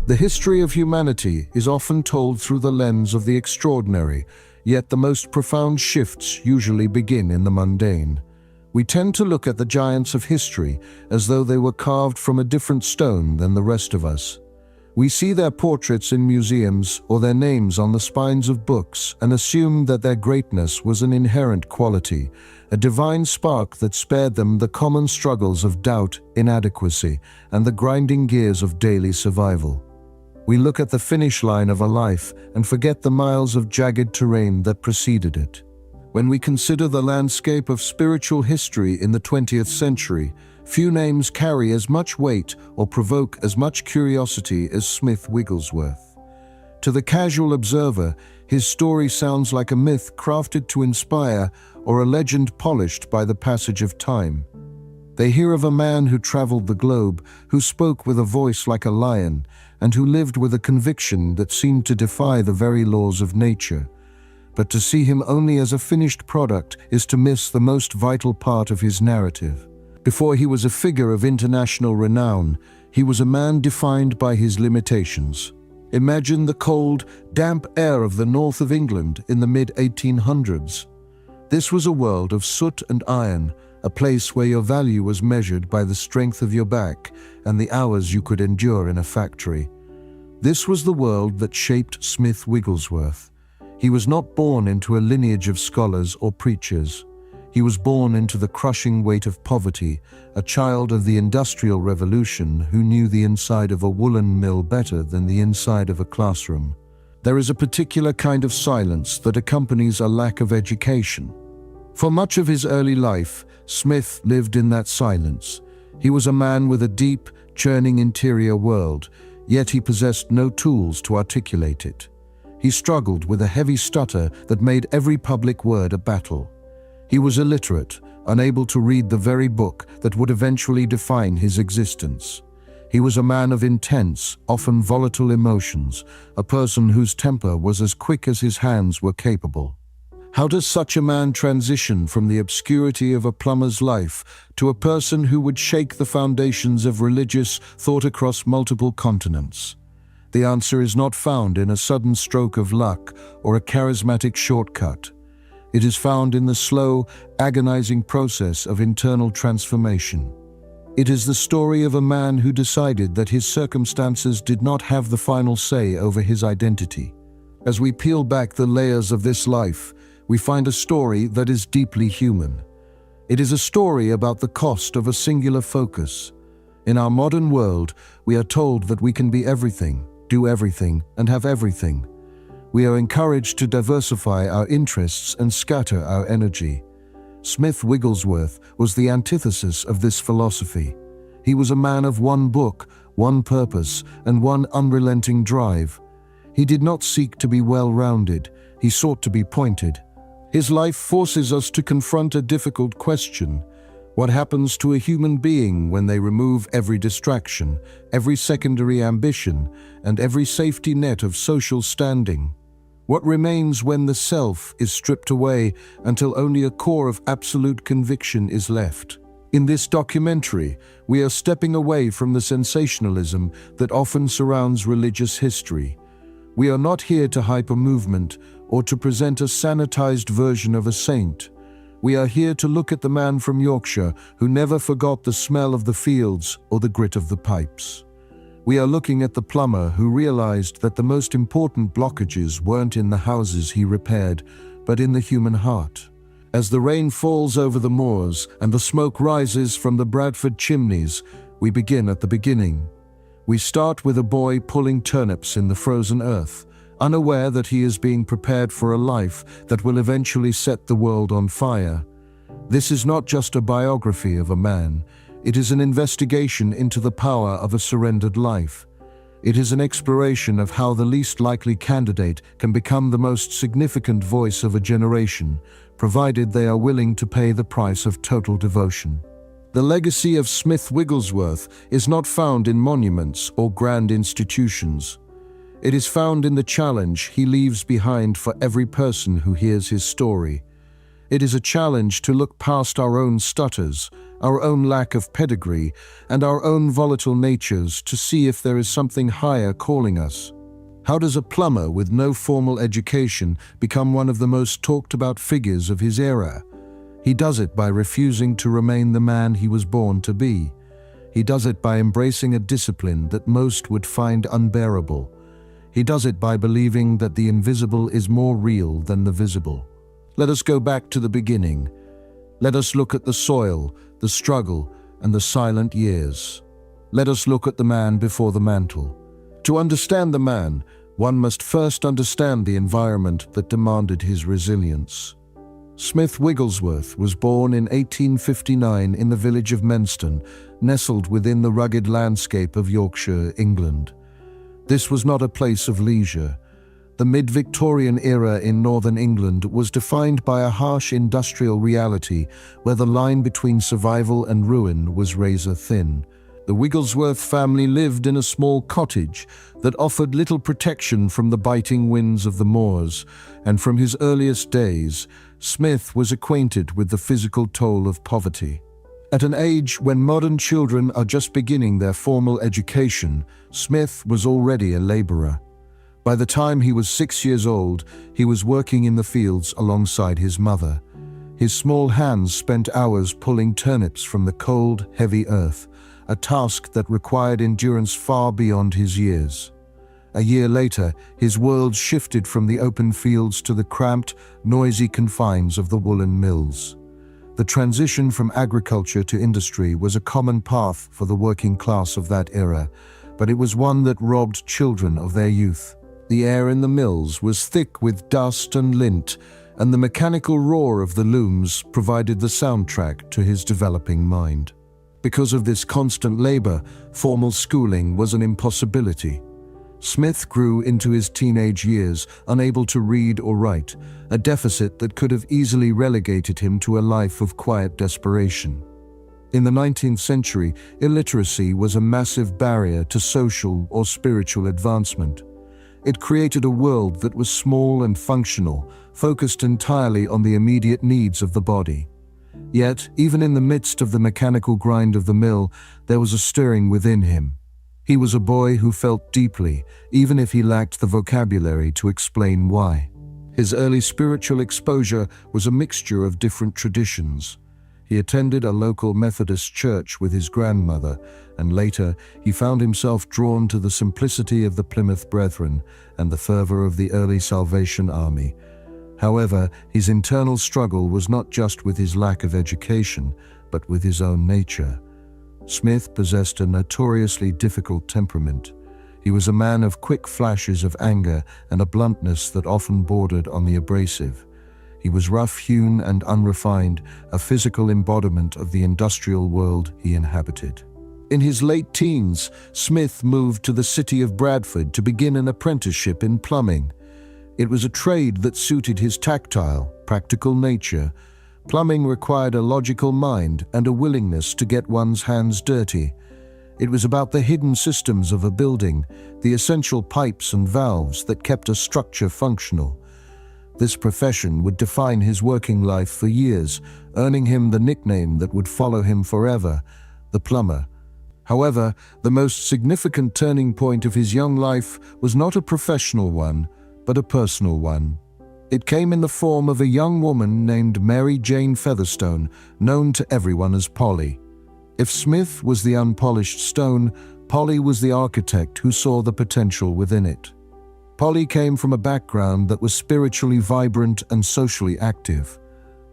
The history of humanity is often told through the lens of the extraordinary, yet the most profound shifts usually begin in the mundane. We tend to look at the giants of history as though they were carved from a different stone than the rest of us. We see their portraits in museums or their names on the spines of books and assume that their greatness was an inherent quality, a divine spark that spared them the common struggles of doubt, inadequacy, and the grinding gears of daily survival. We look at the finish line of a life and forget the miles of jagged terrain that preceded it. When we consider the landscape of spiritual history in the 20th century, few names carry as much weight or provoke as much curiosity as Smith Wigglesworth. To the casual observer, his story sounds like a myth crafted to inspire or a legend polished by the passage of time. They hear of a man who traveled the globe, who spoke with a voice like a lion, and who lived with a conviction that seemed to defy the very laws of nature. But to see him only as a finished product is to miss the most vital part of his narrative. Before he was a figure of international renown, he was a man defined by his limitations. Imagine the cold, damp air of the north of England in the mid-1800s. This was a world of soot and iron, a place where your value was measured by the strength of your back and the hours you could endure in a factory. This was the world that shaped Smith Wigglesworth. He was not born into a lineage of scholars or preachers. He was born into the crushing weight of poverty, a child of the Industrial Revolution who knew the inside of a woolen mill better than the inside of a classroom. There is a particular kind of silence that accompanies a lack of education. For much of his early life, Smith lived in that silence. He was a man with a deep, churning interior world, yet he possessed no tools to articulate it. He struggled with a heavy stutter that made every public word a battle. He was illiterate, unable to read the very book that would eventually define his existence. He was a man of intense, often volatile emotions, a person whose temper was as quick as his hands were capable. How does such a man transition from the obscurity of a plumber's life to a person who would shake the foundations of religious thought across multiple continents? The answer is not found in a sudden stroke of luck or a charismatic shortcut. It is found in the slow, agonizing process of internal transformation. It is the story of a man who decided that his circumstances did not have the final say over his identity. As we peel back the layers of this life, we find a story that is deeply human. It is a story about the cost of a singular focus. In our modern world, we are told that we can be everything, do everything, and have everything. We are encouraged to diversify our interests and scatter our energy. Smith Wigglesworth was the antithesis of this philosophy. He was a man of one book, one purpose, and one unrelenting drive. He did not seek to be well-rounded, he sought to be pointed. His life forces us to confront a difficult question. What happens to a human being when they remove every distraction, every secondary ambition, and every safety net of social standing? What remains when the self is stripped away until only a core of absolute conviction is left? In this documentary, we are stepping away from the sensationalism that often surrounds religious history. We are not here to hype a movement or to present a sanitized version of a saint. We are here to look at the man from Yorkshire who never forgot the smell of the fields or the grit of the pipes. We are looking at the plumber who realized that the most important blockages weren't in the houses he repaired, but in the human heart. As the rain falls over the moors and the smoke rises from the Bradford chimneys, we begin at the beginning. We start with a boy pulling turnips in the frozen earth, unaware that he is being prepared for a life that will eventually set the world on fire. This is not just a biography of a man. It is an investigation into the power of a surrendered life. It is an exploration of how the least likely candidate can become the most significant voice of a generation, provided they are willing to pay the price of total devotion. The legacy of Smith Wigglesworth is not found in monuments or grand institutions. It is found in the challenge he leaves behind for every person who hears his story. It is a challenge to look past our own stutters, our own lack of pedigree, and our own volatile natures to see if there is something higher calling us. How does a plumber with no formal education become one of the most talked about figures of his era? He does it by refusing to remain the man he was born to be. He does it by embracing a discipline that most would find unbearable. He does it by believing that the invisible is more real than the visible. Let us go back to the beginning. Let us look at the soil, the struggle, and the silent years. Let us look at the man before the mantle. To understand the man, one must first understand the environment that demanded his resilience. Smith Wigglesworth was born in 1859 in the village of Menston, nestled within the rugged landscape of Yorkshire, England. This was not a place of leisure. The mid-Victorian era in northern England was defined by a harsh industrial reality where the line between survival and ruin was razor-thin. The Wigglesworth family lived in a small cottage that offered little protection from the biting winds of the moors, and from his earliest days, Smith was acquainted with the physical toll of poverty. At an age when modern children are just beginning their formal education, Smith was already a laborer. By the time he was 6 years old, he was working in the fields alongside his mother. His small hands spent hours pulling turnips from the cold, heavy earth, a task that required endurance far beyond his years. A year later, his world shifted from the open fields to the cramped, noisy confines of the woolen mills. The transition from agriculture to industry was a common path for the working class of that era, but it was one that robbed children of their youth. The air in the mills was thick with dust and lint, and the mechanical roar of the looms provided the soundtrack to his developing mind. Because of this constant labor, formal schooling was an impossibility. Smith grew into his teenage years unable to read or write, a deficit that could have easily relegated him to a life of quiet desperation. In the 19th century, illiteracy was a massive barrier to social or spiritual advancement. It created a world that was small and functional, focused entirely on the immediate needs of the body. Yet, even in the midst of the mechanical grind of the mill, there was a stirring within him. He was a boy who felt deeply, even if he lacked the vocabulary to explain why. His early spiritual exposure was a mixture of different traditions. He attended a local Methodist church with his grandmother, and later he found himself drawn to the simplicity of the Plymouth Brethren and the fervor of the early Salvation Army. However, his internal struggle was not just with his lack of education, but with his own nature. Smith possessed a notoriously difficult temperament. He was a man of quick flashes of anger and a bluntness that often bordered on the abrasive. He was rough-hewn and unrefined, a physical embodiment of the industrial world he inhabited. In his late teens, Smith moved to the city of Bradford to begin an apprenticeship in plumbing. It was a trade that suited his tactile, practical nature. Plumbing required a logical mind and a willingness to get one's hands dirty. It was about the hidden systems of a building, the essential pipes and valves that kept a structure functional. This profession would define his working life for years, earning him the nickname that would follow him forever, the plumber. However, the most significant turning point of his young life was not a professional one, but a personal one. It came in the form of a young woman named Mary Jane Featherstone, known to everyone as Polly. If Smith was the unpolished stone, Polly was the architect who saw the potential within it. Polly came from a background that was spiritually vibrant and socially active.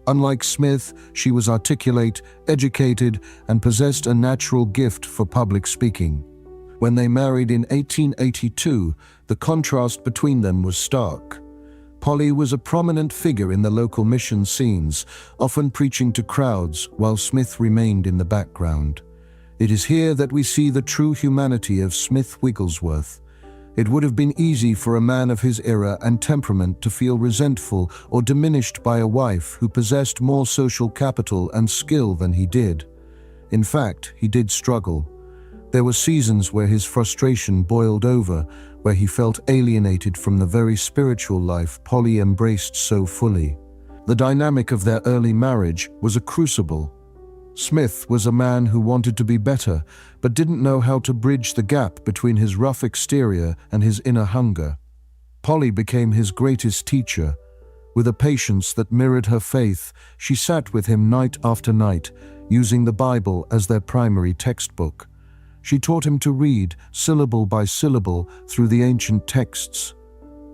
Unlike Smith, she was articulate, educated, and possessed a natural gift for public speaking. When they married in 1882, the contrast between them was stark. Polly was a prominent figure in the local mission scenes, often preaching to crowds, while Smith remained in the background. It is here that we see the true humanity of Smith Wigglesworth. It would have been easy for a man of his era and temperament to feel resentful or diminished by a wife who possessed more social capital and skill than he did. In fact, he did struggle. There were seasons where his frustration boiled over, where he felt alienated from the very spiritual life Polly embraced so fully. The dynamic of their early marriage was a crucible. Smith was a man who wanted to be better, but didn't know how to bridge the gap between his rough exterior and his inner hunger. Polly became his greatest teacher. With a patience that mirrored her faith, she sat with him night after night, using the Bible as their primary textbook. She taught him to read, syllable by syllable, through the ancient texts.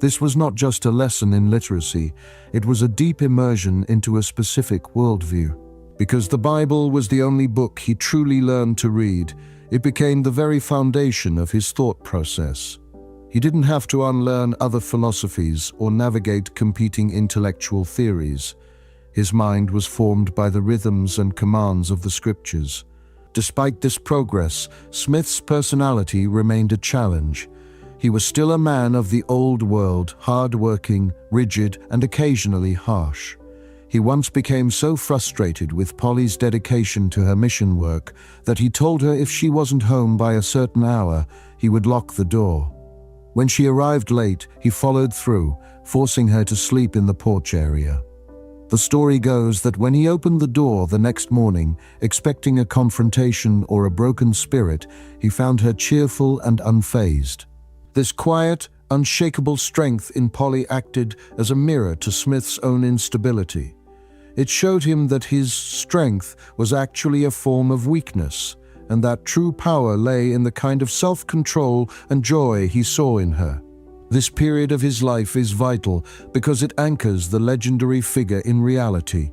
This was not just a lesson in literacy, it was a deep immersion into a specific worldview. Because the Bible was the only book he truly learned to read, it became the very foundation of his thought process. He didn't have to unlearn other philosophies or navigate competing intellectual theories. His mind was formed by the rhythms and commands of the Scriptures. Despite this progress, Smith's personality remained a challenge. He was still a man of the old world, hard-working, rigid, and occasionally harsh. He once became so frustrated with Polly's dedication to her mission work that he told her if she wasn't home by a certain hour, he would lock the door. When she arrived late, he followed through, forcing her to sleep in the porch area. The story goes that when he opened the door the next morning, expecting a confrontation or a broken spirit, he found her cheerful and unfazed. This quiet, unshakable strength in Polly acted as a mirror to Smith's own instability. It showed him that his strength was actually a form of weakness, and that true power lay in the kind of self-control and joy he saw in her. This period of his life is vital because it anchors the legendary figure in reality.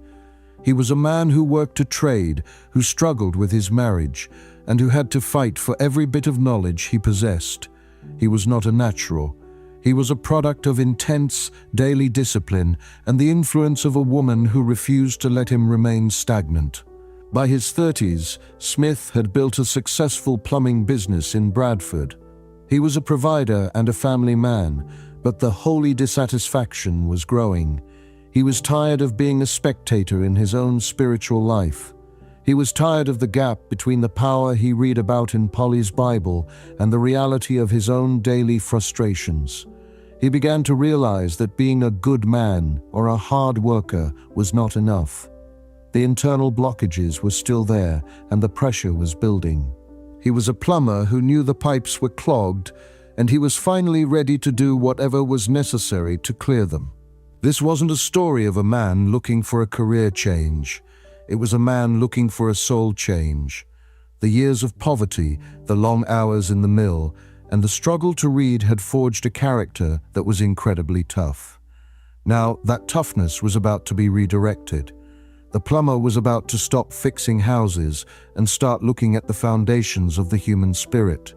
He was a man who worked a trade, who struggled with his marriage, and who had to fight for every bit of knowledge he possessed. He was not a natural. He was a product of intense, daily discipline and the influence of a woman who refused to let him remain stagnant. By his 30s, Smith had built a successful plumbing business in Bradford. He was a provider and a family man, but the holy dissatisfaction was growing. He was tired of being a spectator in his own spiritual life. He was tired of the gap between the power he read about in Polly's Bible and the reality of his own daily frustrations. He began to realize that being a good man or a hard worker was not enough. The internal blockages were still there, and the pressure was building. He was a plumber who knew the pipes were clogged, and he was finally ready to do whatever was necessary to clear them. This wasn't a story of a man looking for a career change. It was a man looking for a soul change. The years of poverty, the long hours in the mill, and the struggle to read had forged a character that was incredibly tough. Now, that toughness was about to be redirected. The plumber was about to stop fixing houses and start looking at the foundations of the human spirit.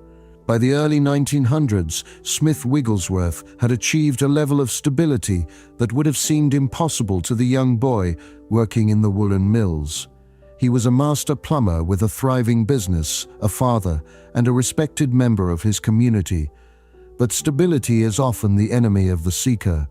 By the early 1900s, Smith Wigglesworth had achieved a level of stability that would have seemed impossible to the young boy working in the woolen mills. He was a master plumber with a thriving business, a father, and a respected member of his community. But stability is often the enemy of the seeker.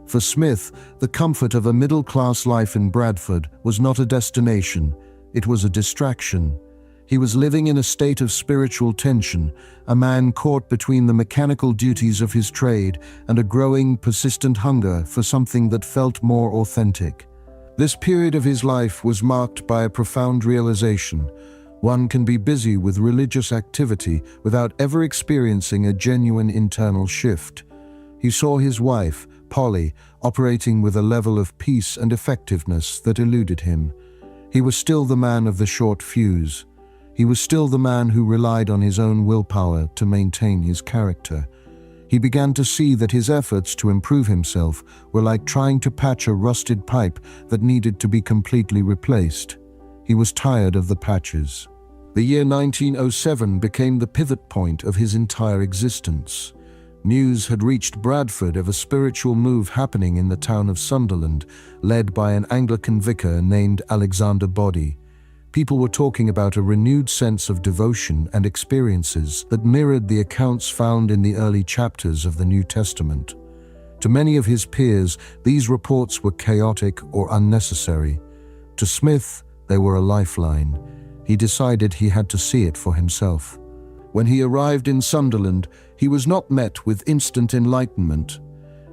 For Smith, the comfort of a middle-class life in Bradford was not a destination, it was a distraction. He was living in a state of spiritual tension, a man caught between the mechanical duties of his trade and a growing, persistent hunger for something that felt more authentic. This period of his life was marked by a profound realization. One can be busy with religious activity without ever experiencing a genuine internal shift. He saw his wife, Polly, operating with a level of peace and effectiveness that eluded him. He was still the man of the short fuse. He was still the man who relied on his own willpower to maintain his character. He began to see that his efforts to improve himself were like trying to patch a rusted pipe that needed to be completely replaced. He was tired of the patches. The year 1907 became the pivot point of his entire existence. News had reached Bradford of a spiritual move happening in the town of Sunderland, led by an Anglican vicar named Alexander Boddy. People were talking about a renewed sense of devotion and experiences that mirrored the accounts found in the early chapters of the New Testament. To many of his peers, these reports were chaotic or unnecessary. To Smith, they were a lifeline. He decided he had to see it for himself. When he arrived in Sunderland, he was not met with instant enlightenment.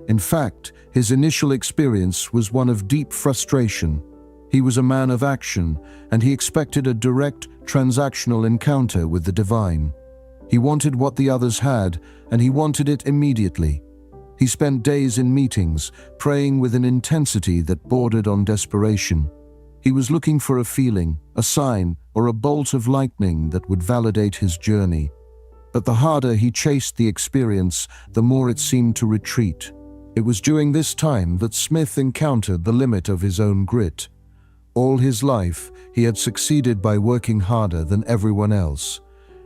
In fact, his initial experience was one of deep frustration. He was a man of action, and he expected a direct, transactional encounter with the divine. He wanted what the others had, and he wanted it immediately. He spent days in meetings, praying with an intensity that bordered on desperation. He was looking for a feeling, a sign, or a bolt of lightning that would validate his journey. But the harder he chased the experience, the more it seemed to retreat. It was during this time that Smith encountered the limit of his own grit. All his life, he had succeeded by working harder than everyone else.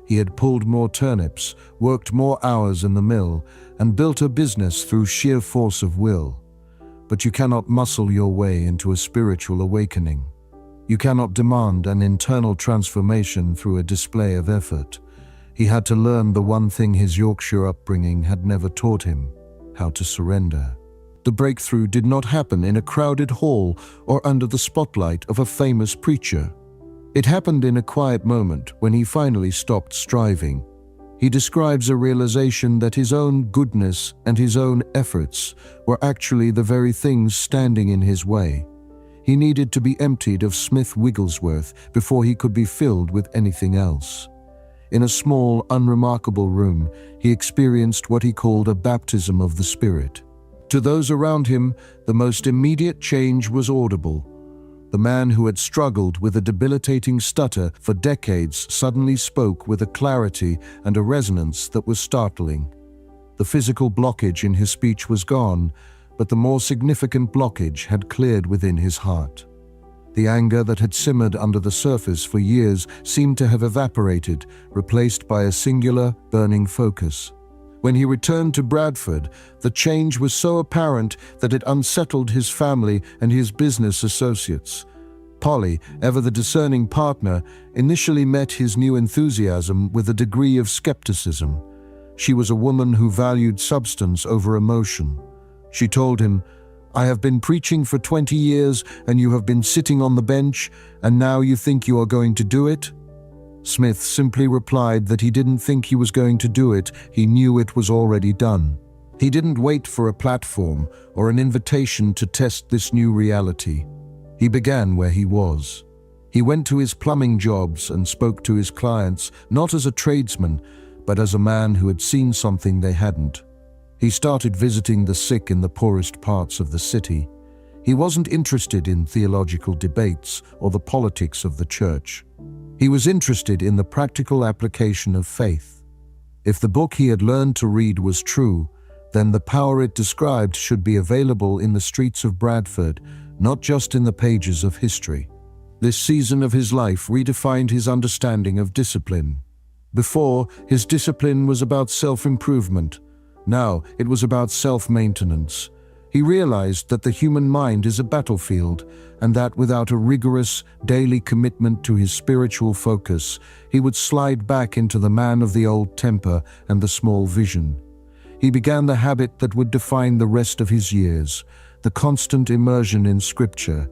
He had pulled more turnips, worked more hours in the mill, and built a business through sheer force of will. But you cannot muscle your way into a spiritual awakening. You cannot demand an internal transformation through a display of effort. He had to learn the one thing his Yorkshire upbringing had never taught him: how to surrender. The breakthrough did not happen in a crowded hall or under the spotlight of a famous preacher. It happened in a quiet moment when he finally stopped striving. He describes a realization that his own goodness and his own efforts were actually the very things standing in his way. He needed to be emptied of Smith Wigglesworth before he could be filled with anything else. In a small, unremarkable room, he experienced what he called a baptism of the Spirit. To those around him, the most immediate change was audible. The man who had struggled with a debilitating stutter for decades suddenly spoke with a clarity and a resonance that was startling. The physical blockage in his speech was gone, but the more significant blockage had cleared within his heart. The anger that had simmered under the surface for years seemed to have evaporated, replaced by a singular, burning focus. When he returned to Bradford, the change was so apparent that it unsettled his family and his business associates. Polly, ever the discerning partner, initially met his new enthusiasm with a degree of skepticism. She was a woman who valued substance over emotion. She told him, "I have been preaching for 20 years and you have been sitting on the bench, and now you think you are going to do it?" Smith simply replied that he didn't think he was going to do it, he knew it was already done. He didn't wait for a platform or an invitation to test this new reality. He began where he was. He went to his plumbing jobs and spoke to his clients, not as a tradesman, but as a man who had seen something they hadn't. He started visiting the sick in the poorest parts of the city. He wasn't interested in theological debates or the politics of the church. He was interested in the practical application of faith. If the book he had learned to read was true, then the power it described should be available in the streets of Bradford, not just in the pages of history. This season of his life redefined his understanding of discipline. Before, his discipline was about self-improvement. Now, it was about self-maintenance. He realized that the human mind is a battlefield, and that without a rigorous, daily commitment to his spiritual focus, he would slide back into the man of the old temper and the small vision. He began the habit that would define the rest of his years, the constant immersion in Scripture.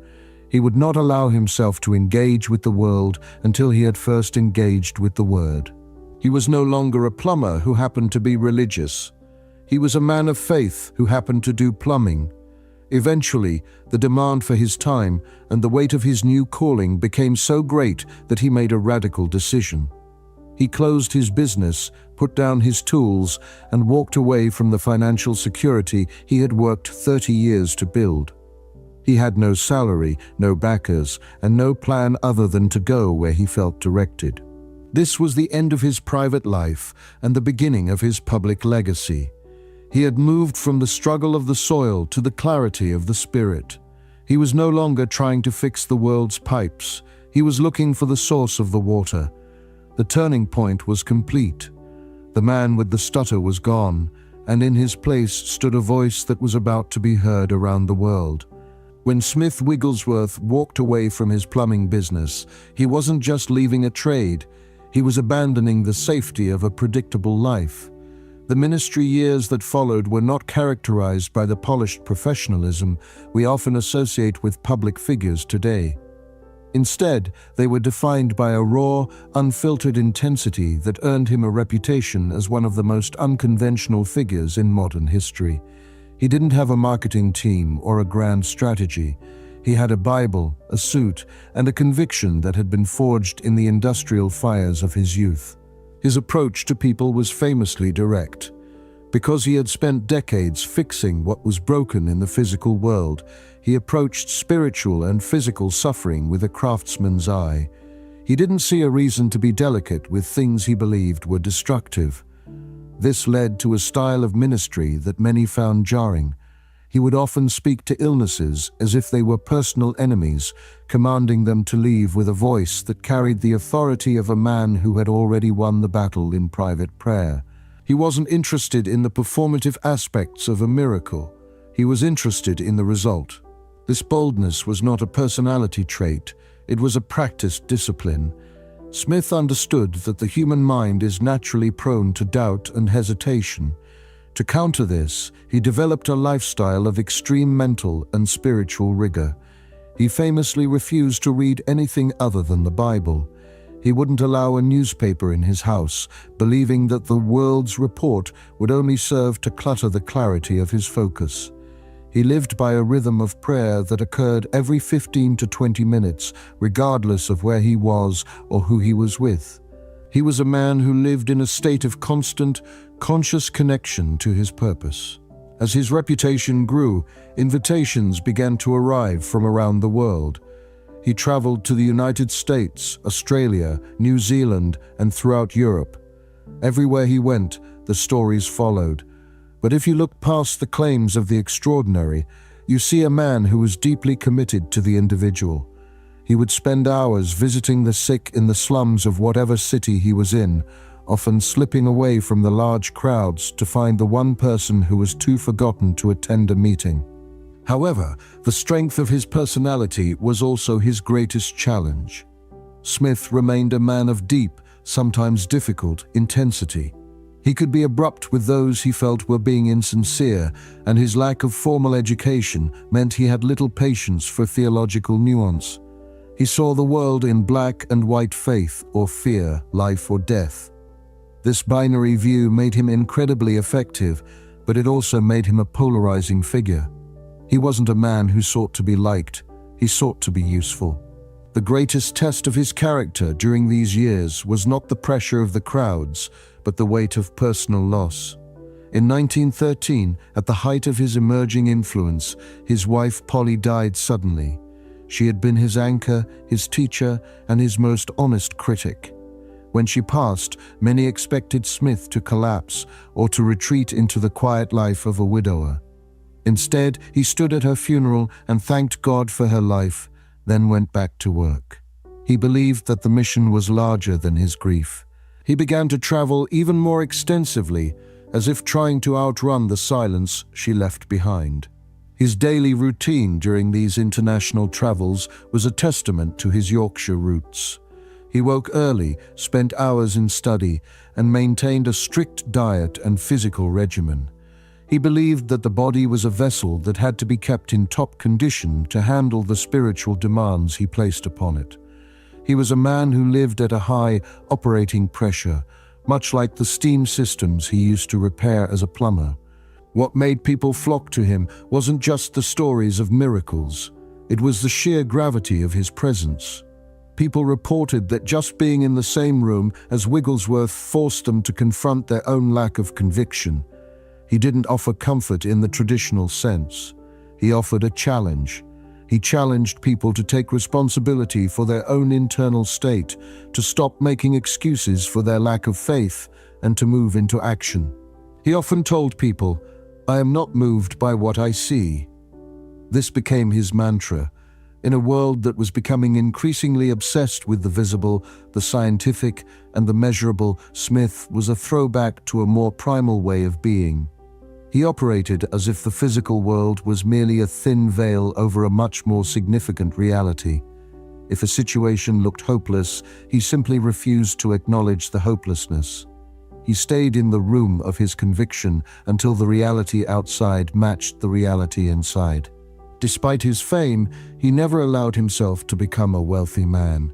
He would not allow himself to engage with the world until he had first engaged with the Word. He was no longer a plumber who happened to be religious. He was a man of faith who happened to do plumbing. Eventually, the demand for his time and the weight of his new calling became so great that he made a radical decision. He closed his business, put down his tools, and walked away from the financial security he had worked 30 years to build. He had no salary, no backers, and no plan other than to go where he felt directed. This was the end of his private life and the beginning of his public legacy. He had moved from the struggle of the soil to the clarity of the Spirit. He was no longer trying to fix the world's pipes. He was looking for the source of the water. The turning point was complete. The man with the stutter was gone, and in his place stood a voice that was about to be heard around the world. When Smith Wigglesworth walked away from his plumbing business, he wasn't just leaving a trade. He was abandoning the safety of a predictable life. The ministry years that followed were not characterized by the polished professionalism we often associate with public figures today. Instead, they were defined by a raw, unfiltered intensity that earned him a reputation as one of the most unconventional figures in modern history. He didn't have a marketing team or a grand strategy. He had a Bible, a suit, and a conviction that had been forged in the industrial fires of his youth. His approach to people was famously direct. Because he had spent decades fixing what was broken in the physical world, he approached spiritual and physical suffering with a craftsman's eye. He didn't see a reason to be delicate with things he believed were destructive. This led to a style of ministry that many found jarring. He would often speak to illnesses as if they were personal enemies, commanding them to leave with a voice that carried the authority of a man who had already won the battle in private prayer. He wasn't interested in the performative aspects of a miracle. He was interested in the result. This boldness was not a personality trait, it was a practiced discipline. Smith understood that the human mind is naturally prone to doubt and hesitation. To counter this, he developed a lifestyle of extreme mental and spiritual rigor. He famously refused to read anything other than the Bible. He wouldn't allow a newspaper in his house, believing that the world's report would only serve to clutter the clarity of his focus. He lived by a rhythm of prayer that occurred every 15 to 20 minutes, regardless of where he was or who he was with. He was a man who lived in a state of constant, conscious connection to his purpose. As his reputation grew, invitations began to arrive from around the world. He traveled to the United States, Australia, New Zealand, and throughout Europe. Everywhere he went, the stories followed. But if you look past the claims of the extraordinary, you see a man who was deeply committed to the individual. He would spend hours visiting the sick in the slums of whatever city he was in, often slipping away from the large crowds to find the one person who was too forgotten to attend a meeting. However, the strength of his personality was also his greatest challenge. Smith remained a man of deep, sometimes difficult, intensity. He could be abrupt with those he felt were being insincere, and his lack of formal education meant he had little patience for theological nuance. He saw the world in black and white, faith or fear, life or death. This binary view made him incredibly effective, but it also made him a polarizing figure. He wasn't a man who sought to be liked, he sought to be useful. The greatest test of his character during these years was not the pressure of the crowds, but the weight of personal loss. In 1913, at the height of his emerging influence, his wife Polly died suddenly. She had been his anchor, his teacher, and his most honest critic. When she passed, many expected Smith to collapse or to retreat into the quiet life of a widower. Instead, he stood at her funeral and thanked God for her life, then went back to work. He believed that the mission was larger than his grief. He began to travel even more extensively, as if trying to outrun the silence she left behind. His daily routine during these international travels was a testament to his Yorkshire roots. He woke early, spent hours in study, and maintained a strict diet and physical regimen. He believed that the body was a vessel that had to be kept in top condition to handle the spiritual demands he placed upon it. He was a man who lived at a high operating pressure, much like the steam systems he used to repair as a plumber. What made people flock to him wasn't just the stories of miracles, it was the sheer gravity of his presence. People reported that just being in the same room as Wigglesworth forced them to confront their own lack of conviction. He didn't offer comfort in the traditional sense. He offered a challenge. He challenged people to take responsibility for their own internal state, to stop making excuses for their lack of faith, and to move into action. He often told people, "I am not moved by what I see." This became his mantra. In a world that was becoming increasingly obsessed with the visible, the scientific, and the measurable, Smith was a throwback to a more primal way of being. He operated as if the physical world was merely a thin veil over a much more significant reality. If a situation looked hopeless, he simply refused to acknowledge the hopelessness. He stayed in the room of his conviction until the reality outside matched the reality inside. Despite his fame, he never allowed himself to become a wealthy man.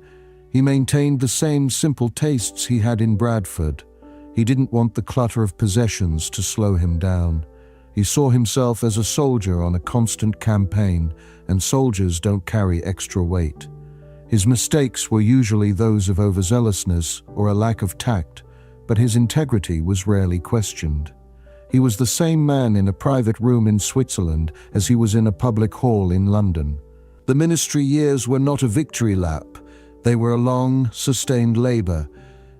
He maintained the same simple tastes he had in Bradford. He didn't want the clutter of possessions to slow him down. He saw himself as a soldier on a constant campaign, and soldiers don't carry extra weight. His mistakes were usually those of overzealousness or a lack of tact, but his integrity was rarely questioned. He was the same man in a private room in Switzerland as he was in a public hall in London. The ministry years were not a victory lap. They were a long, sustained labor.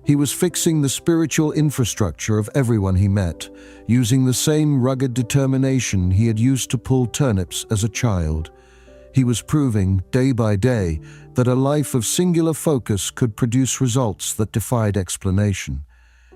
He was fixing the spiritual infrastructure of everyone he met, using the same rugged determination he had used to pull turnips as a child. He was proving, day by day, that a life of singular focus could produce results that defied explanation.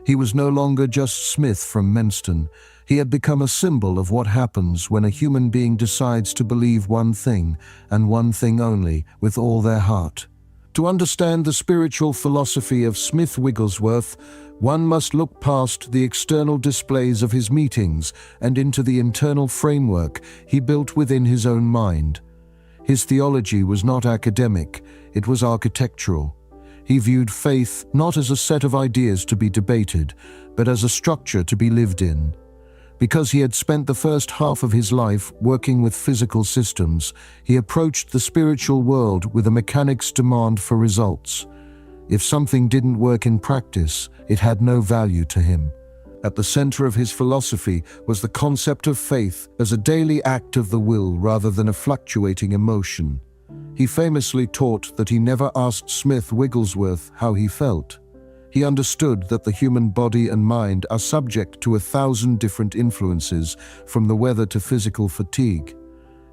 He was no longer just Smith from Menston. He had become a symbol of what happens when a human being decides to believe one thing, and one thing only, with all their heart. To understand the spiritual philosophy of Smith Wigglesworth, one must look past the external displays of his meetings and into the internal framework he built within his own mind. His theology was not academic, it was architectural. He viewed faith not as a set of ideas to be debated, but as a structure to be lived in. Because he had spent the first half of his life working with physical systems, he approached the spiritual world with a mechanic's demand for results. If something didn't work in practice, it had no value to him. At the center of his philosophy was the concept of faith as a daily act of the will rather than a fluctuating emotion. He famously taught that he never asked Smith Wigglesworth how he felt. He understood that the human body and mind are subject to 1,000 different influences, from the weather to physical fatigue.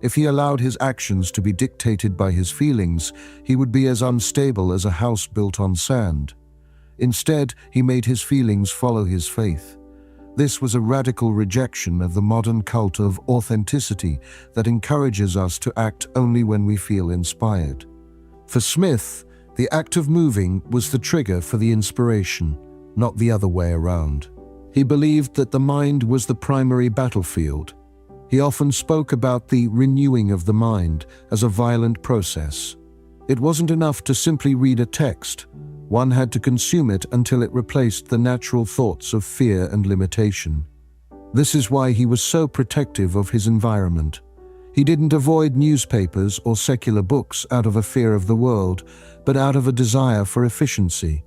If he allowed his actions to be dictated by his feelings, he would be as unstable as a house built on sand. Instead, he made his feelings follow his faith. This was a radical rejection of the modern cult of authenticity that encourages us to act only when we feel inspired. For Smith, the act of moving was the trigger for the inspiration, not the other way around. He believed that the mind was the primary battlefield. He often spoke about the renewing of the mind as a violent process. It wasn't enough to simply read a text. One had to consume it until it replaced the natural thoughts of fear and limitation. This is why he was so protective of his environment. He didn't avoid newspapers or secular books out of a fear of the world, but out of a desire for efficiency.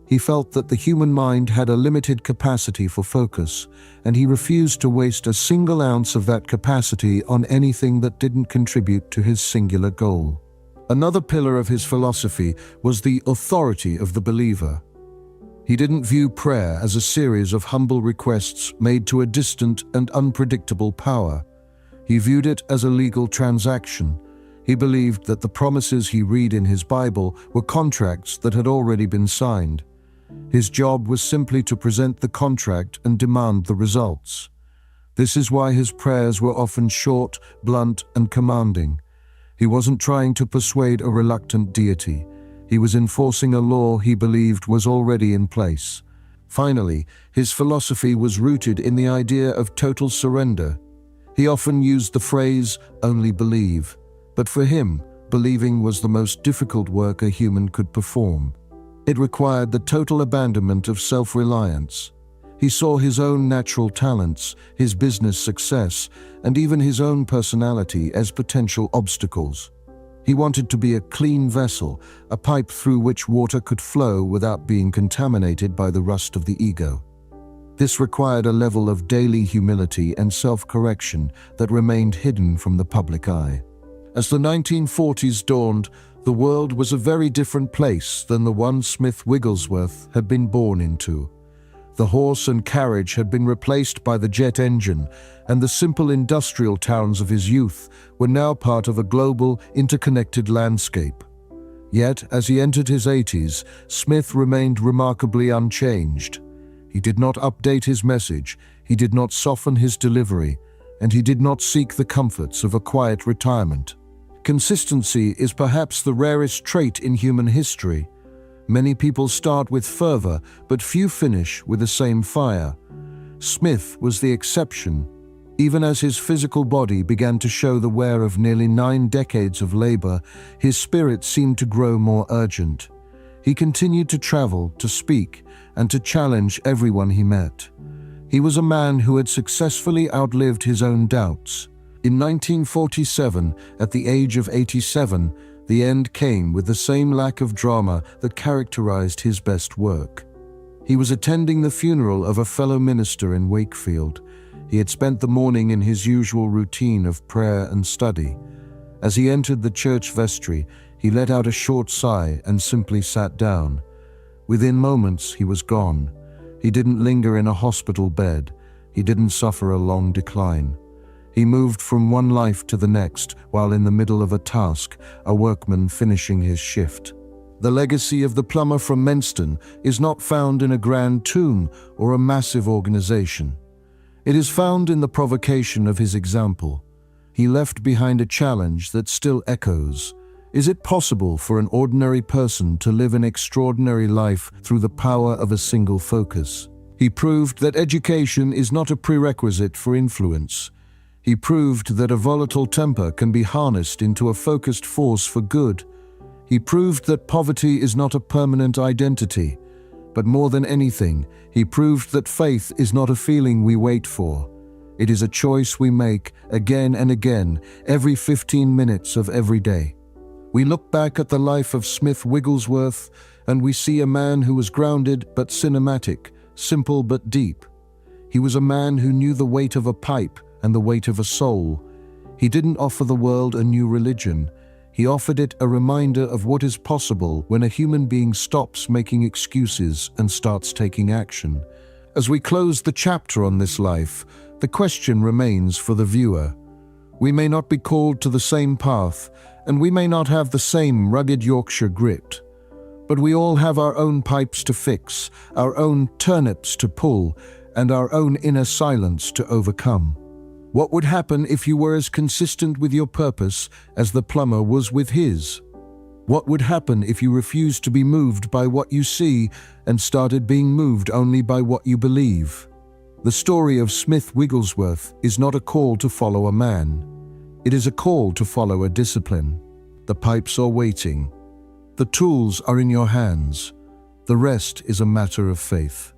He felt that the human mind had a limited capacity for focus, and he refused to waste a single ounce of that capacity on anything that didn't contribute to his singular goal. Another pillar of his philosophy was the authority of the believer. He didn't view prayer as a series of humble requests made to a distant and unpredictable power. He viewed it as a legal transaction. He believed that the promises he read in his Bible were contracts that had already been signed. His job was simply to present the contract and demand the results. This is why his prayers were often short, blunt, and commanding. He wasn't trying to persuade a reluctant deity. He was enforcing a law he believed was already in place. Finally, his philosophy was rooted in the idea of total surrender. He often used the phrase, "only believe," but for him, believing was the most difficult work a human could perform. It required the total abandonment of self-reliance. He saw his own natural talents, his business success, and even his own personality as potential obstacles. He wanted to be a clean vessel, a pipe through which water could flow without being contaminated by the rust of the ego. This required a level of daily humility and self-correction that remained hidden from the public eye. As the 1940s dawned, the world was a very different place than the one Smith Wigglesworth had been born into. The horse and carriage had been replaced by the jet engine, and the simple industrial towns of his youth were now part of a global, interconnected landscape. Yet, as he entered his 80s, Smith remained remarkably unchanged. He did not update his message, he did not soften his delivery, and he did not seek the comforts of a quiet retirement. Consistency is perhaps the rarest trait in human history. Many people start with fervor, but few finish with the same fire. Smith was the exception. Even as his physical body began to show the wear of nearly 9 decades of labor, his spirit seemed to grow more urgent. He continued to travel, to speak, and to challenge everyone he met. He was a man who had successfully outlived his own doubts. In 1947, at the age of 87, the end came with the same lack of drama that characterized his best work. He was attending the funeral of a fellow minister in Wakefield. He had spent the morning in his usual routine of prayer and study. As he entered the church vestry, he let out a short sigh and simply sat down. Within moments, he was gone. He didn't linger in a hospital bed. He didn't suffer a long decline. He moved from one life to the next while in the middle of a task, a workman finishing his shift. The legacy of the plumber from Menston is not found in a grand tomb or a massive organization. It is found in the provocation of his example. He left behind a challenge that still echoes. Is it possible for an ordinary person to live an extraordinary life through the power of a single focus? He proved that education is not a prerequisite for influence. He proved that a volatile temper can be harnessed into a focused force for good. He proved that poverty is not a permanent identity. But more than anything, he proved that faith is not a feeling we wait for. It is a choice we make again and again, every 15 minutes of every day. We look back at the life of Smith Wigglesworth, and we see a man who was grounded but cinematic, simple but deep. He was a man who knew the weight of a pipe and the weight of a soul. He didn't offer the world a new religion. He offered it a reminder of what is possible when a human being stops making excuses and starts taking action. As we close the chapter on this life, the question remains for the viewer. We may not be called to the same path, and we may not have the same rugged Yorkshire grit, but we all have our own pipes to fix, our own turnips to pull, and our own inner silence to overcome. What would happen if you were as consistent with your purpose as the plumber was with his? What would happen if you refused to be moved by what you see and started being moved only by what you believe? The story of Smith Wigglesworth is not a call to follow a man. It is a call to follow a discipline. The pipes are waiting. The tools are in your hands. The rest is a matter of faith.